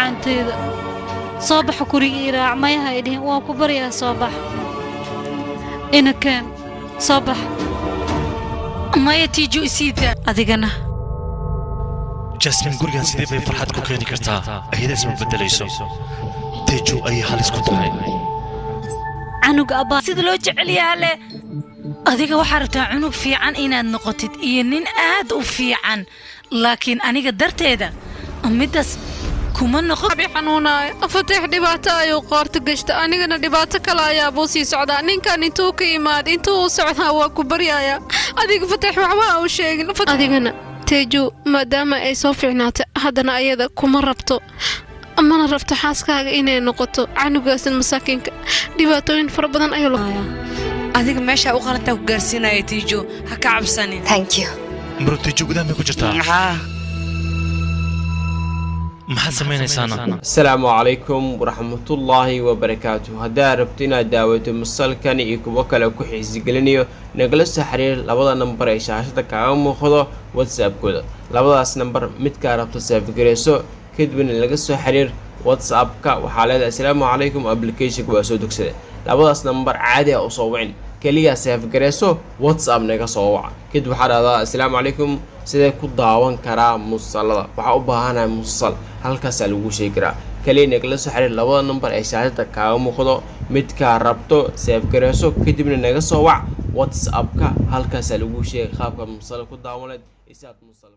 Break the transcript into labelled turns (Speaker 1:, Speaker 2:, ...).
Speaker 1: معانتيدا صباح كوريرا ما يهايدين وكبر يا صباح إن كان صباح ما يتيجو إسيدا أديقنا
Speaker 2: جاسمين قرقان سيدي بي فرحات كوكيني كرتا أهيدا اسم بدليسو تيجو أي حال اسكو تهي
Speaker 1: عنق أبا سيد لو جعليها له adiga waxa rabtaa cunug fiican inaad noqotid iyo nin aad u fiican laakiin aniga darteeda midaas kuma noqon
Speaker 3: abi xanuunaay afateex dhibaato ayuu qoorta gashta anigana dhibaato kale ayaa buu sii socdaa ninkan intuu ka imaad intuu socdaa waa ku baryaaya adiga fateex waxba u sheegin adigana teeju maadaama ay soo fiicnaatay haddana ayada kuma rabto amana rabto xaaskaaga inay noqoto canugaasan masaakiinka dhibaatooyin fara badan ayuu lahayaa
Speaker 4: adiga meesha u qalanta ku gaarsiinaya tiijo ha ka cabsanin
Speaker 5: thank you
Speaker 2: maro tiijo gudaha ku jirtaa maxaad samaynaysaana
Speaker 6: asalaamu calaykum waraxmatullaahi wabarakaatuh haddaad rabto inaad daawato musalkan iyo kuwo kale ku xiisigelinayo nagala soo xiriir labada nambar ee shaashada kaaga muuqdo whatsappkooda labadaas nambar midkaa rabto saafigarayso kadibna laga soo xiriir whatsappka waxaa leedahay asalaamu calaykum applicationka waa soo dogsaday labadaas nambar caadi ah u soo wicin kaliya saafigarayso whatsapp naga soo waca kadib waxaa dhahdaa asalaamu calaykum sidee ku daawan karaa musalada waxaa u baahanahay musal halkaasaa lagu sheegi karaa kaliya nagala soo xiriir labada nambar ee shaashada kaaga muuqdo midkaa rabto saafigarayso kadibna naga soo wac whatsappka halkaasaa lagu sheegay qaabka musal ku daawanayd isaad musal